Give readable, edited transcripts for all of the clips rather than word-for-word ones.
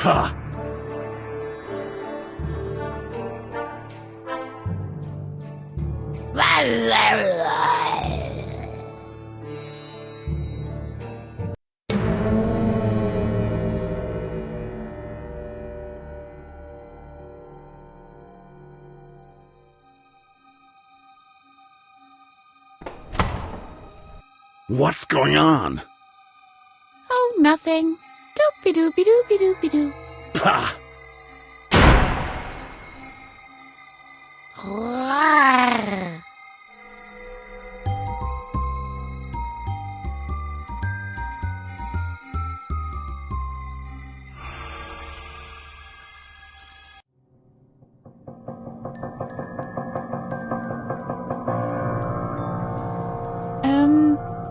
Puh. What's going on? Oh, nothing. Doopy-doopy-doopy-doopy-doo. Pah!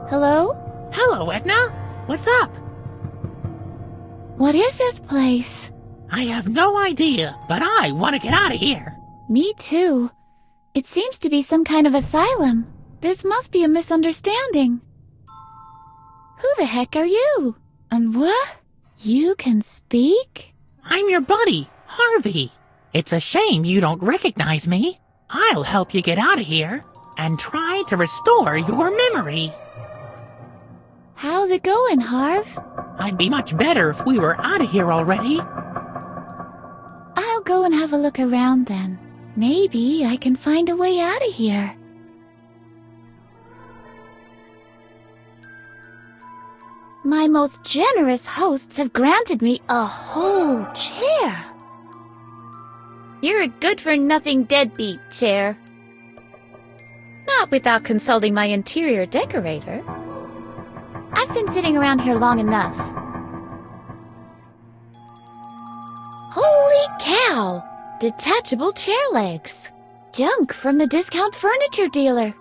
Hello? Hello, Edna. What's up? What is this place? I have no idea, but I want to get out of here. Me too. It seems to be some kind of asylum. This must be a misunderstanding. Who the heck are you? And what? You can speak? I'm your buddy, Harvey. It's a shame you don't recognize me. I'll help you get out of here and try to restore your memory. How's it going, Harv? I'd be much better if we were out of here already. I'll go and have a look around then. Maybe I can find a way out of here. My most generous hosts have granted me a whole chair. You're a good-for-nothing deadbeat chair. Not without consulting my interior decorator. I've been sitting around here long enough. Holy cow! Detachable chair legs. Junk from the discount furniture dealer.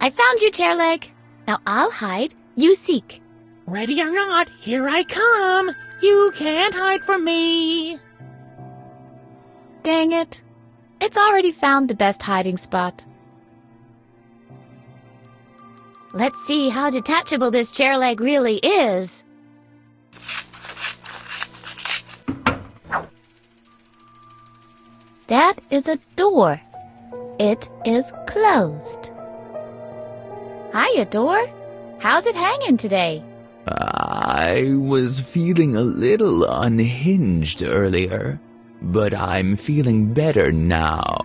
I found you, chair leg. Now I'll hide, you seek. Ready or not, here I come. You can't hide from me. Dang it. It's already found the best hiding spot. Let's see how detachable this chair leg really is. That is a door. It is closed. Hiya, door. How's it hanging today? I was feeling a little unhinged earlier, but I'm feeling better now.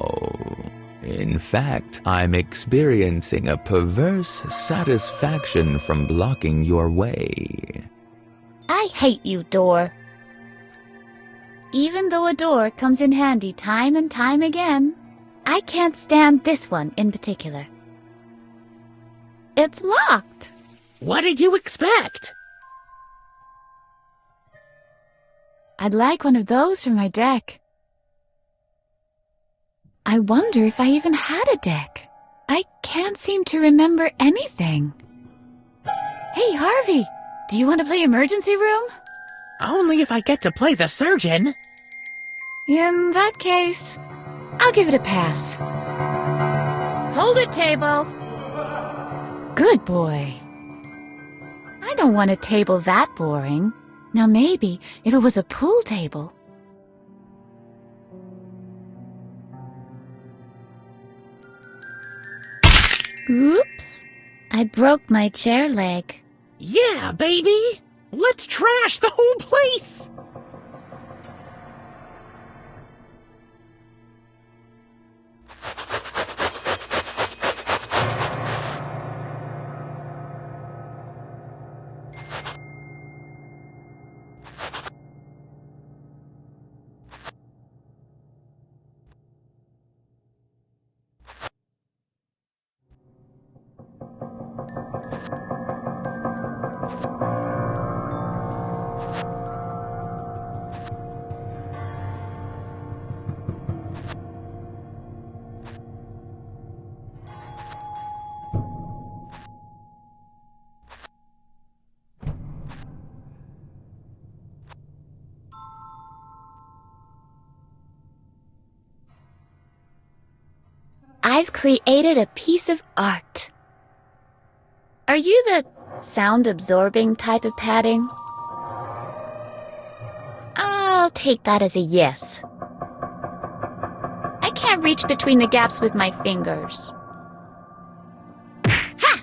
In fact, I'm experiencing a perverse satisfaction from blocking your way. I hate you, door. Even though a door comes in handy time and time again, I can't stand this one in particular. It's locked. What did you expect? I'd like one of those for my deck. I wonder if I even had a deck. I can't seem to remember anything. Hey, Harvey, do you want to play emergency room? Only if I get to play the surgeon. In that case, I'll give it a pass. Hold it, table. Good boy. I don't want a table that boring. Now maybe if it was a pool table. Oops. I broke my chair leg. Yeah, baby. Let's trash the whole place. I've created a piece of art. Are you the sound-absorbing type of padding? take that as a yes. I can't reach between the gaps with my fingers. Ha!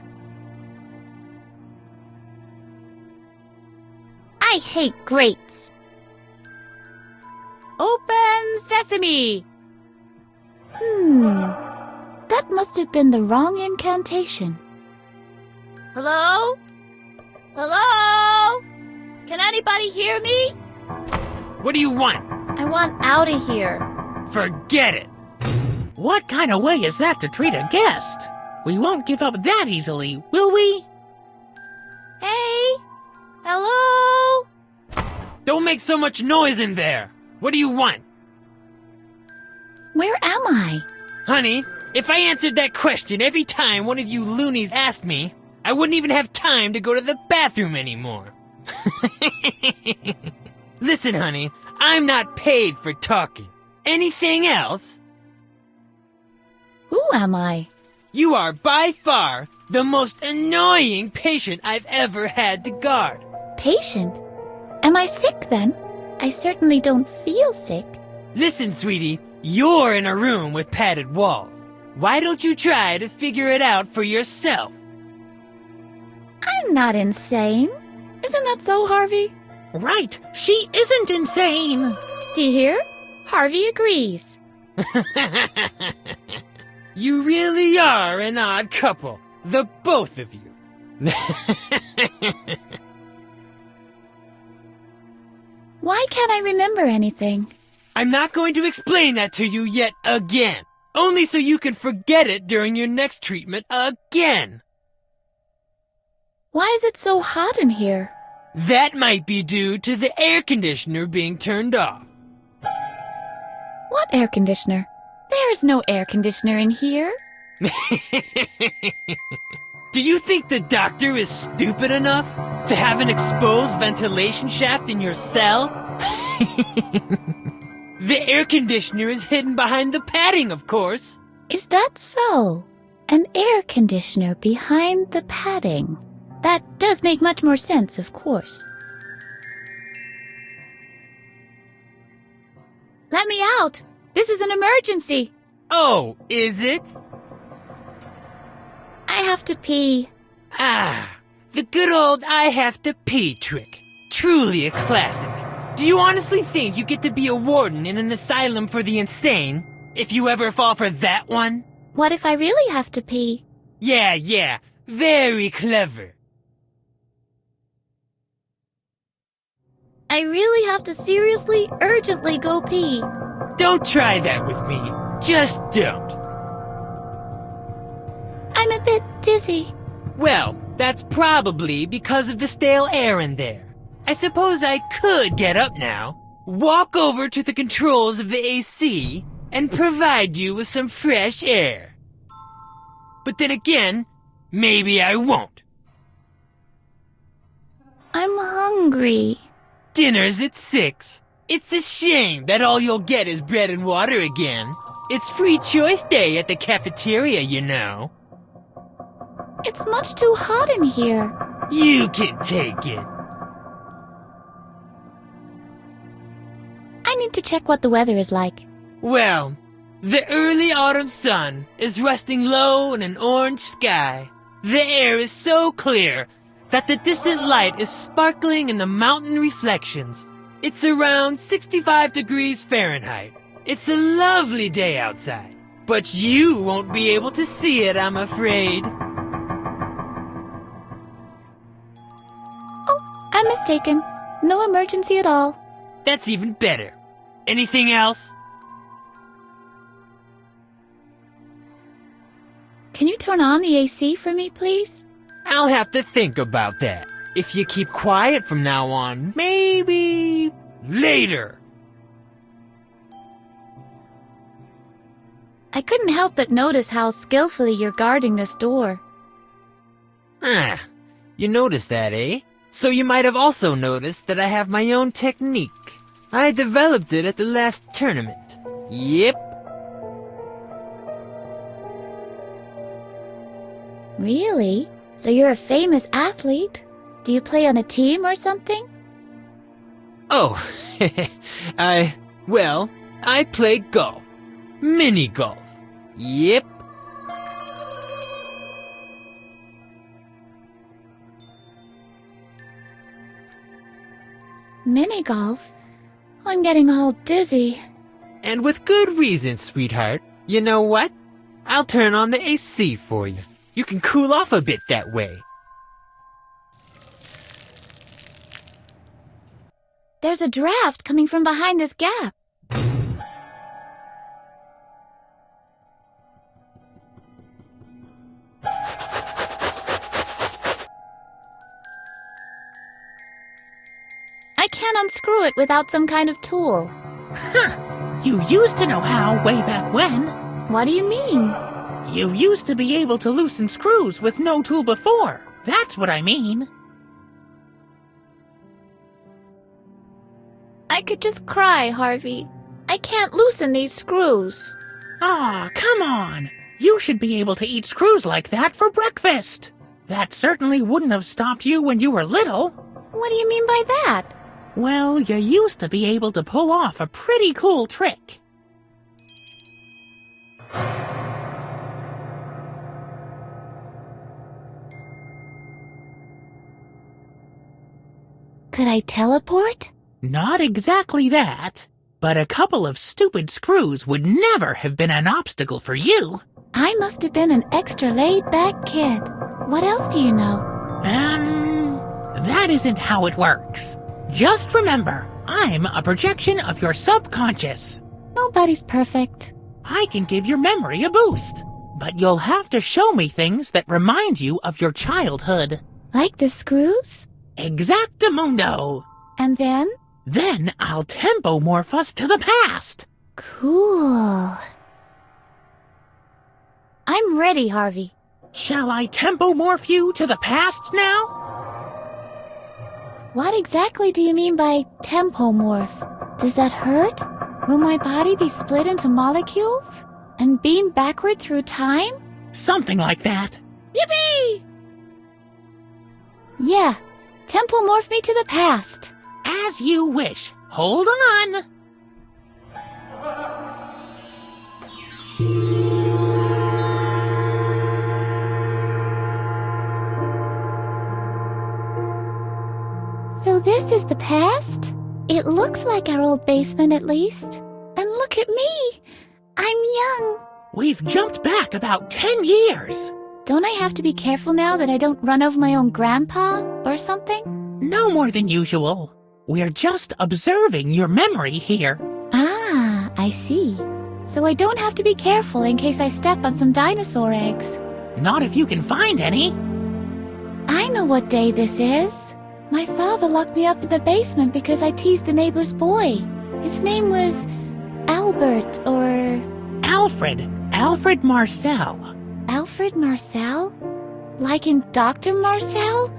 I hate grates. Open sesame! That must have been the wrong incantation. Hello? Hello? Can anybody hear me? What do you want? I want out of here. Forget it! What kind of way is that to treat a guest? We won't give up that easily, will we? Hey? Hello? Don't make so much noise in there! What do you want? Where am I? Honey, if I answered that question every time one of you loonies asked me, I wouldn't even have time to go to the bathroom anymore. Listen, honey, I'm not paid for talking. Anything else? Who am I? You are by far the most annoying patient I've ever had to guard. Patient? Am I sick then? I certainly don't feel sick. Listen, sweetie, you're in a room with padded walls. Why don't you try to figure it out for yourself? I'm not insane. Isn't that so, Harvey? Right, she isn't insane. Do you hear? Harvey agrees. You really are an odd couple, the both of you. Why can't I remember anything? I'm not going to explain that to you yet again. Only so you can forget it during your next treatment again. Why is it so hot in here? That might be due to the air conditioner being turned off. What air conditioner? There's no air conditioner in here. Do you think the doctor is stupid enough to have an exposed ventilation shaft in your cell? The air conditioner is hidden behind the padding, of course. Is that so? An air conditioner behind the padding. That does make much more sense, of course. Let me out! This is an emergency! Oh, is it? I have to pee. Ah, the good old I have to pee trick. Truly a classic. Do you honestly think you get to be a warden in an asylum for the insane if you ever fall for that one? What if I really have to pee? Yeah, very clever. I really have to seriously, urgently go pee. Don't try that with me. Just don't. I'm a bit dizzy. Well, that's probably because of the stale air in there. I suppose I could get up now, walk over to the controls of the AC, and provide you with some fresh air. But then again, maybe I won't. I'm hungry. Dinner's at 6. It's a shame that all you'll get is bread and water again. It's free choice day at the cafeteria, you know. It's much too hot in here. You can take it. I need to check what the weather is like. Well, the early autumn sun is resting low in an orange sky. The air is so clear that the distant light is sparkling in the mountain reflections. It's around 65 degrees Fahrenheit. It's a lovely day outside, but you won't be able to see it, I'm afraid. Oh, I'm mistaken. No emergency at all. That's even better. Anything else? Can you turn on the AC for me, please? I'll have to think about that. If you keep quiet from now on, maybe later. I couldn't help but notice how skillfully you're guarding this door. Ah, you noticed that, eh? So you might have also noticed that I have my own technique. I developed it at the last tournament. Yep. Really? So you're a famous athlete? Do you play on a team or something? Oh, I play golf. Mini golf. Yep. Mini golf? I'm getting all dizzy. And with good reason, sweetheart. You know what? I'll turn on the AC for you. You can cool off a bit that way. There's a draft coming from behind this gap. I can't unscrew it without some kind of tool. You used to know how way back when. What do you mean? You used to be able to loosen screws with no tool before. That's what I mean. I could just cry, Harvey. I can't loosen these screws. Aw, come on. You should be able to eat screws like that for breakfast. That certainly wouldn't have stopped you when you were little. What do you mean by that? Well, you used to be able to pull off a pretty cool trick. Could I teleport? Not exactly that, but a couple of stupid screws would never have been an obstacle for you. I must have been an extra laid-back kid. What else do you know? That isn't how it works. Just remember, I'm a projection of your subconscious. Nobody's perfect. I can give your memory a boost, but you'll have to show me things that remind you of your childhood. Like the screws? Exactamundo. And then? Then I'll tempomorph us to the past. Cool. I'm ready, Harvey. Shall I tempomorph you to the past now? What exactly do you mean by tempomorph? Does that hurt? Will my body be split into molecules? And beamed backward through time? Something like that. Yippee! Yeah, tempomorph me to the past. As you wish. Hold on. So this is the past? It looks like our old basement at least. And look at me. I'm young. We've jumped back about 10 years. Don't I have to be careful now that I don't run over my own grandpa or something? No more than usual. We're just observing your memory here. Ah, I see. So I don't have to be careful in case I step on some dinosaur eggs. Not if you can find any. I know what day this is. My father locked me up in the basement because I teased the neighbor's boy. His name was Albert or... Alfred Marcel. Alfred Marcel? Like in Dr. Marcel?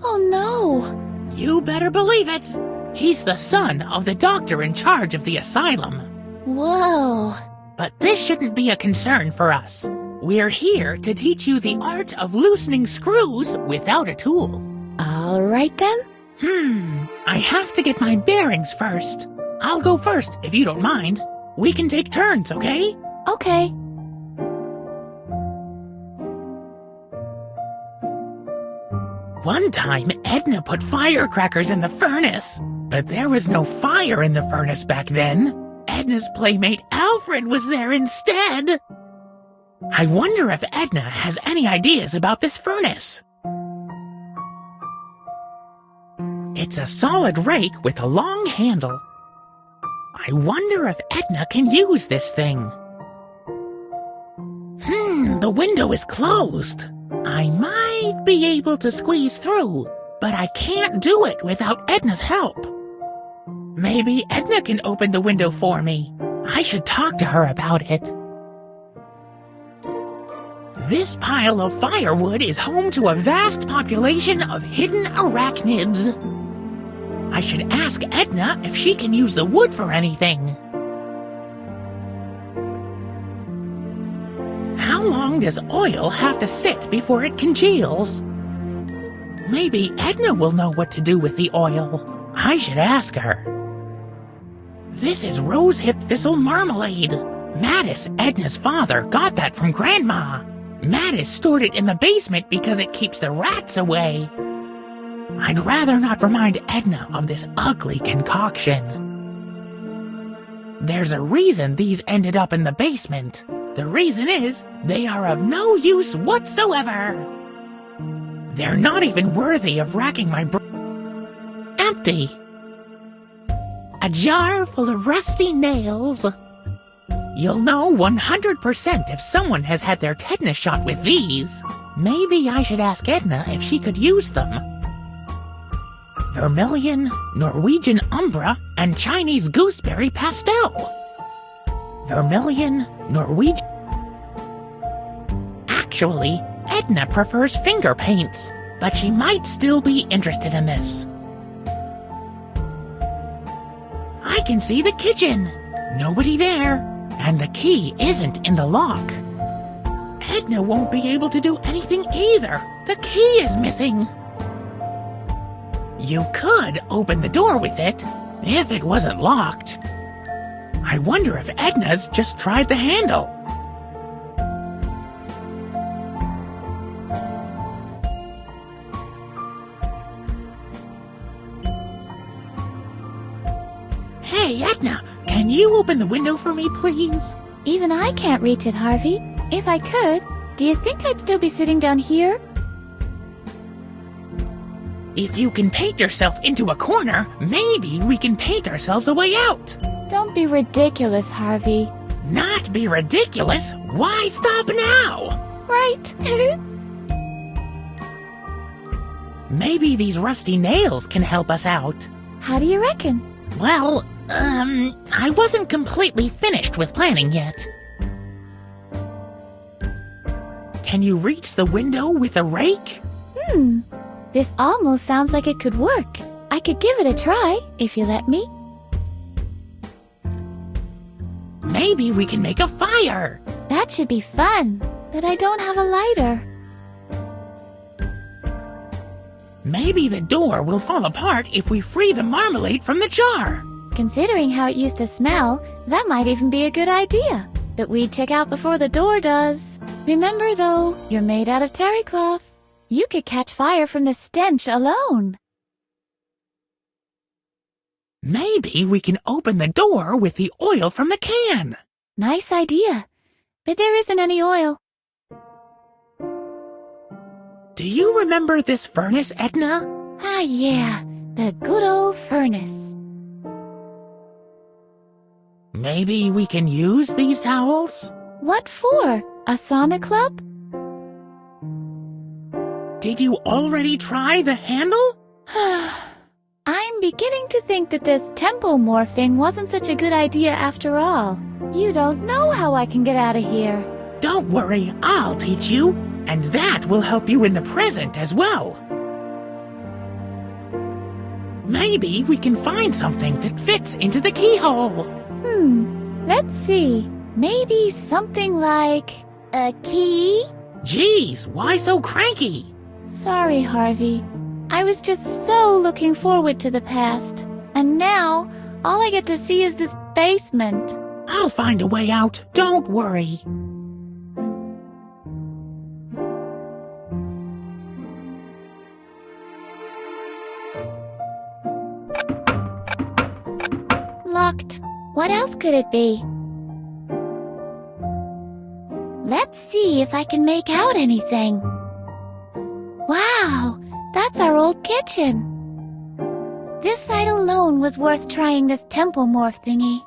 Oh no! You better believe it. He's the son of the doctor in charge of the asylum. Whoa. But this shouldn't be a concern for us. We're here to teach you the art of loosening screws without a tool. All right then. I have to get my bearings first. I'll go first if you don't mind. We can take turns, okay? Okay. One time, Edna put firecrackers in the furnace, but there was no fire in the furnace back then. Edna's playmate Alfred was there instead. I wonder if Edna has any ideas about this furnace. It's a solid rake with a long handle. I wonder if Edna can use this thing. The window is closed. I might be able to squeeze through, but I can't do it without Edna's help. Maybe Edna can open the window for me. I should talk to her about it. This pile of firewood is home to a vast population of hidden arachnids. I should ask Edna if she can use the wood for anything. How long does oil have to sit before it congeals? Maybe Edna will know what to do with the oil. I should ask her. This is rosehip thistle marmalade. Mattis, Edna's father, got that from Grandma. Mattis stored it in the basement because it keeps the rats away. I'd rather not remind Edna of this ugly concoction. There's a reason these ended up in the basement. The reason is they are of no use whatsoever. They're not even worthy of racking my Empty. A jar full of rusty nails. You'll know 100% if someone has had their tetanus shot with these. Maybe I should ask Edna if she could use them. Vermilion, Norwegian Umbra, and Chinese Gooseberry Pastel. Vermilion, Norwegian... Actually, Edna prefers finger paints, but she might still be interested in this. I can see the kitchen. Nobody there, and the key isn't in the lock. Edna won't be able to do anything either. The key is missing. You could open the door with it, if it wasn't locked. I wonder if Edna's just tried the handle. Hey, Edna, can you open the window for me, please? Even I can't reach it, Harvey. If I could, do you think I'd still be sitting down here? If you can paint yourself into a corner, maybe we can paint ourselves a way out. Don't be ridiculous, Harvey. Not be ridiculous? Why stop now? Right. Maybe these rusty nails can help us out. How do you reckon? Well, I wasn't completely finished with planning yet. Can you reach the window with a rake? This almost sounds like it could work. I could give it a try, if you let me. Maybe we can make a fire. That should be fun, but I don't have a lighter. Maybe the door will fall apart if we free the marmalade from the jar. Considering how it used to smell, that might even be a good idea. But we'd check out before the door does. Remember, though, you're made out of terry cloth. You could catch fire from the stench alone. Maybe we can open the door with the oil from the can. Nice idea. But there isn't any oil. Do you remember this furnace, Edna? Ah, yeah. The good old furnace. Maybe we can use these towels? What for? A sauna club? Did you already try the handle? I'm beginning to think that this tempo morphing wasn't such a good idea after all. You don't know how I can get out of here. Don't worry, I'll teach you. And that will help you in the present as well. Maybe we can find something that fits into the keyhole. Let's see. Maybe something like a key? Geez, why so cranky? Sorry, Harvey. I was just so looking forward to the past. And now, all I get to see is this basement. I'll find a way out, don't worry. Locked. What else could it be? Let's see if I can make out anything. Wow, that's our old kitchen. This side alone was worth trying this temple morph thingy.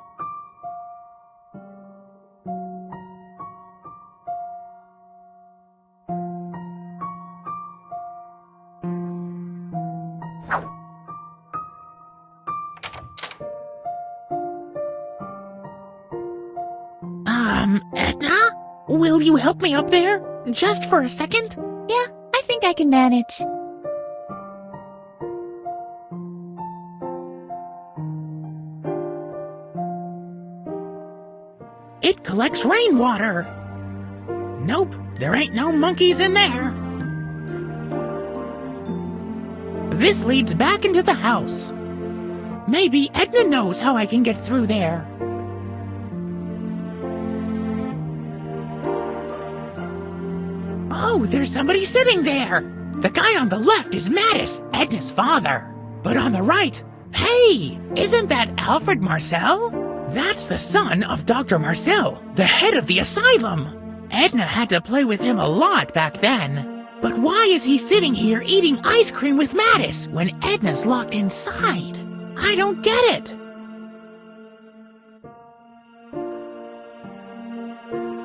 Edna? Will you help me up there? Just for a second? Yeah, I think I can manage. It collects rainwater. Nope, there ain't no monkeys in there. This leads back into the house. Maybe Edna knows how I can get through there. Oh, there's somebody sitting there. The guy on the left is Mattis, Edna's father. But on the right, hey, isn't that Alfred Marcel? That's the son of Dr. Marcel, the head of the asylum. Edna had to play with him a lot back then. But why is he sitting here eating ice cream with Mattis when Edna's locked inside? I don't get it.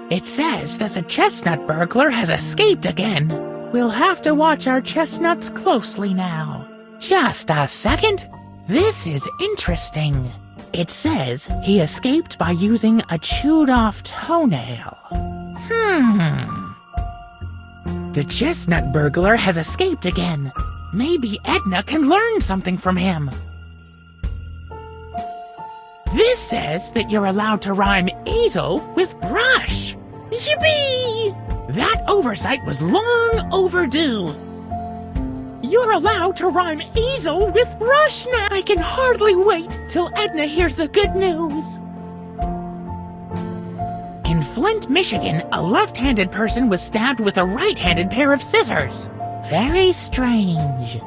It says that the chestnut burglar has escaped again. We'll have to watch our chestnuts closely now. Just a second. This is interesting. It says he escaped by using a chewed-off toenail. The chestnut burglar has escaped again. Maybe Edna can learn something from him. This says that you're allowed to rhyme easel with brush. Yippee! That oversight was long overdue. You're allowed to rhyme easel with brush now. I can hardly wait till Edna hears the good news. In Flint, Michigan, a left-handed person was stabbed with a right-handed pair of scissors. Very strange.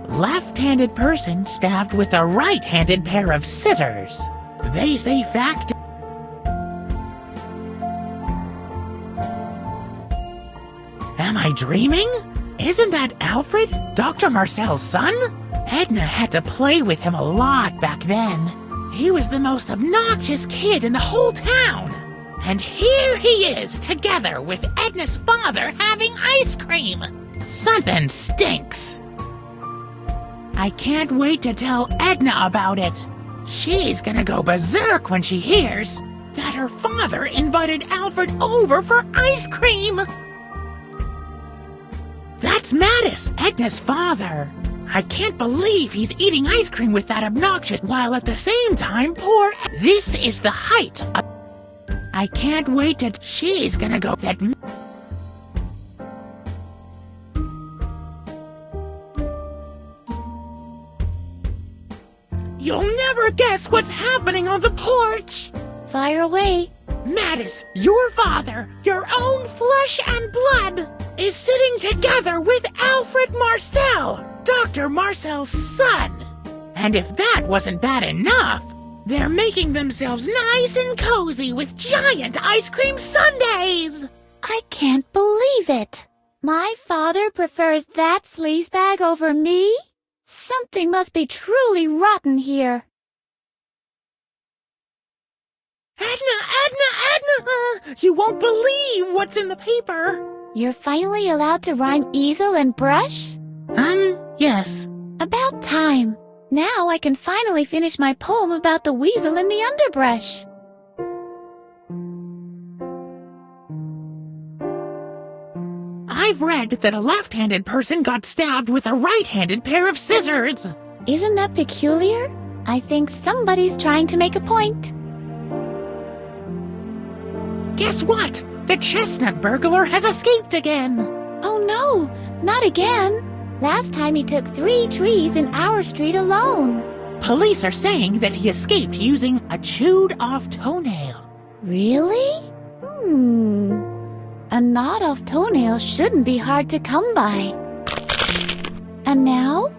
Left-handed person stabbed with a right-handed pair of scissors. They say fact. Am I dreaming? Isn't that Alfred, Dr. Marcel's son? Edna had to play with him a lot back then. He was the most obnoxious kid in the whole town. And here he is, together with Edna's father having ice cream. Something stinks. I can't wait to tell Edna about it. She's gonna go berserk when she hears that her father invited Alfred over for ice cream. That's Mattis, Edna's father. I can't believe he's eating ice cream with that obnoxious, while at the same time poor. This is the height of... I can't wait to... She's gonna go... That... You'll never guess what's happening on the porch. Fire away. Mattis, your father, your own flesh and blood, is sitting together with Alfred Marcel, Dr. Marcel's son. And if that wasn't bad enough, they're making themselves nice and cozy with giant ice cream sundaes. I can't believe it. My father prefers that sleazebag over me? Something must be truly rotten here. Edna! You won't believe what's in the paper. You're finally allowed to rhyme easel and brush? Yes. About time. Now I can finally finish my poem about the weasel in the underbrush. I've read that a left-handed person got stabbed with a right-handed pair of scissors. Isn't that peculiar? I think somebody's trying to make a point. Guess what? The chestnut burglar has escaped again. Oh no, not again. Last time he took 3 trees in our street alone. Police are saying that he escaped using a chewed-off toenail. Really? A gnawed-off toenail shouldn't be hard to come by. And now?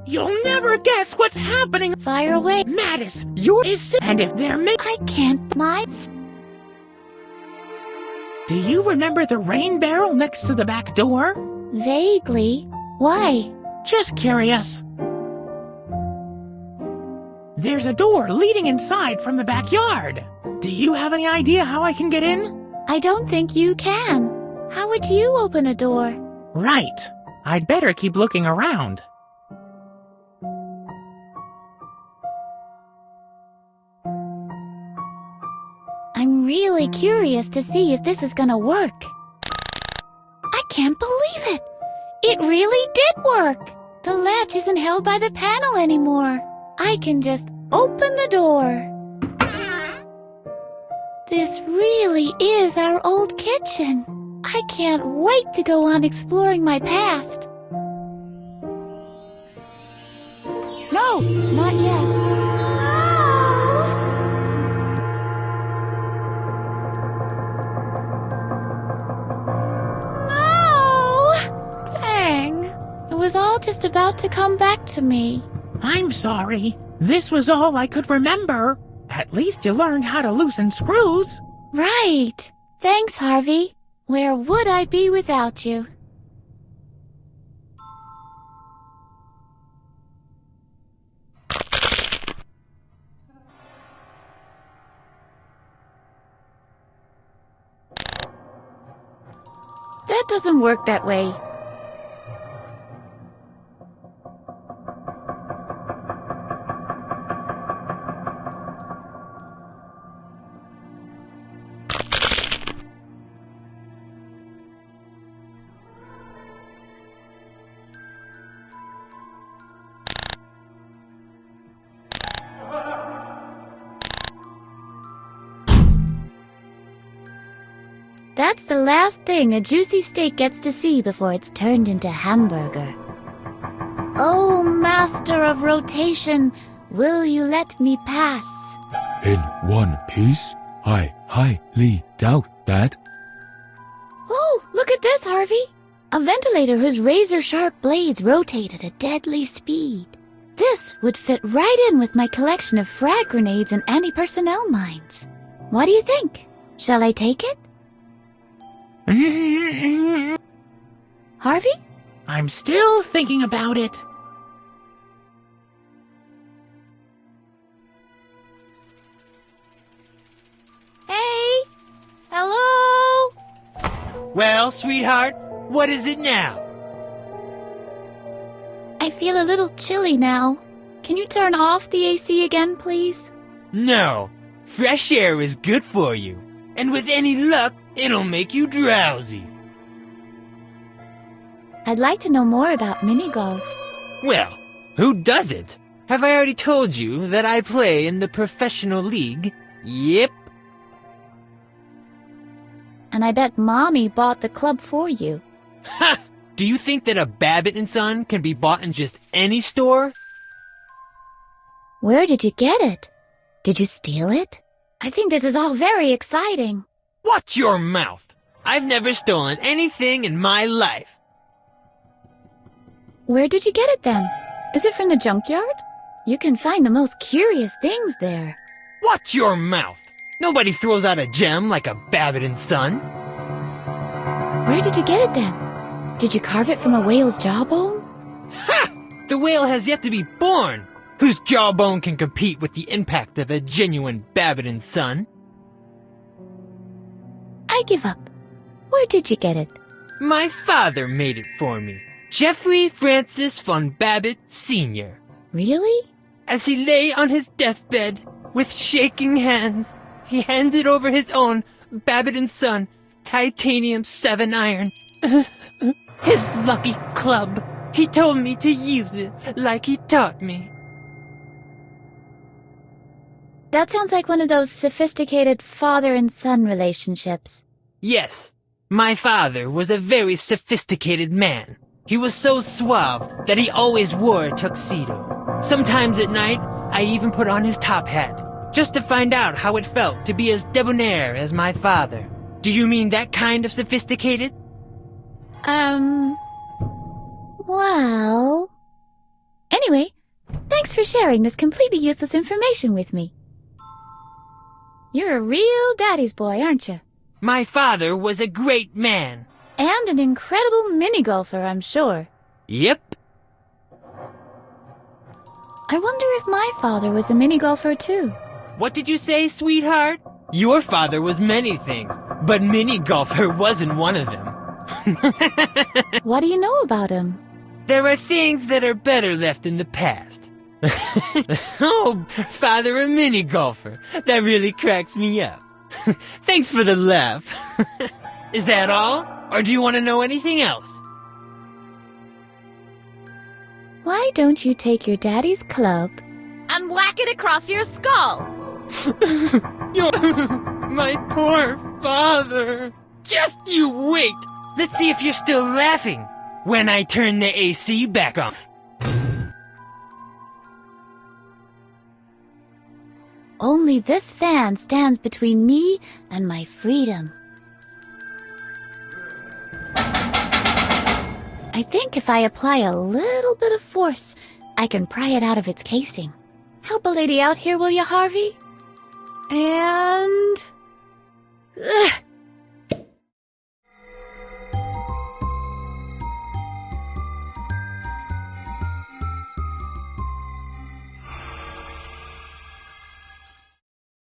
You'll never guess what's happening. Fire away. Mattis, and if they're I can't. Do you remember the rain barrel next to the back door? Vaguely. Why? Just curious. There's a door leading inside from the backyard. Do you have any idea how I can get in? I don't think you can. How would you open a door? Right. I'd better keep looking around. I'm really curious to see if this is gonna work. I can't believe it! It really did work! The latch isn't held by the panel anymore. I can just open the door. This really is our old kitchen. I can't wait to go on exploring my past. No, not yet. No! Dang. It was all just about to come back to me. I'm sorry. This was all I could remember. At least you learned how to loosen screws. Right. Thanks, Harvey. Where would I be without you? That doesn't work that way. That's the last thing a juicy steak gets to see before it's turned into hamburger. Oh, master of rotation, will you let me pass? In one piece? I highly doubt that. Oh, look at this, Harvey. A ventilator whose razor-sharp blades rotate at a deadly speed. This would fit right in with my collection of frag grenades and anti-personnel mines. What do you think? Shall I take it? Harvey? I'm still thinking about it. Hey! Hello? Well, sweetheart, what is it now? I feel a little chilly now. Can you turn off the AC again, please? No, fresh air is good for you. And with any luck, it'll make you drowsy. I'd like to know more about mini-golf. Well, who doesn't? Have I already told you that I play in the professional league? Yep. And I bet Mommy bought the club for you. Ha! Do you think that a Babbitt & Son can be bought in just any store? Where did you get it? Did you steal it? I think this is all very exciting. Watch your mouth! I've never stolen anything in my life. Where did you get it then? Is it from the junkyard? You can find the most curious things there. Watch your mouth! Nobody throws out a gem like a Babbitt & Son. Where did you get it then? Did you carve it from a whale's jawbone? Ha! The whale has yet to be born! Whose jawbone can compete with the impact of a genuine Babbitt & Son? I give up. Where did you get it? My father made it for me. Jeffrey Francis von Babbitt Sr. Really? As he lay on his deathbed, with shaking hands, he handed over his own Babbitt & Son titanium 7 iron. His lucky club. He told me to use it like he taught me. That sounds like one of those sophisticated father and son relationships. Yes, my father was a very sophisticated man. He was so suave that he always wore a tuxedo. Sometimes at night, I even put on his top hat, just to find out how it felt to be as debonair as my father. Do you mean that kind of sophisticated? Well... Anyway, thanks for sharing this completely useless information with me. You're a real daddy's boy, aren't you? My father was a great man. And an incredible mini-golfer, I'm sure. Yep. I wonder if my father was a mini-golfer too. What did you say, sweetheart? Your father was many things, but mini-golfer wasn't one of them. What do you know about him? There are things that are better left in the past. Oh, father a mini-golfer. That really cracks me up. Thanks for the laugh. Is that all? Or do you want to know anything else? Why don't you take your daddy's club and whack it across your skull? My poor father. Just you wait. Let's see if you're still laughing when I turn the AC back on. Only this fan stands between me and my freedom. I think if I apply a little bit of force, I can pry it out of its casing. Help a lady out here, will you, Harvey? And... Ugh.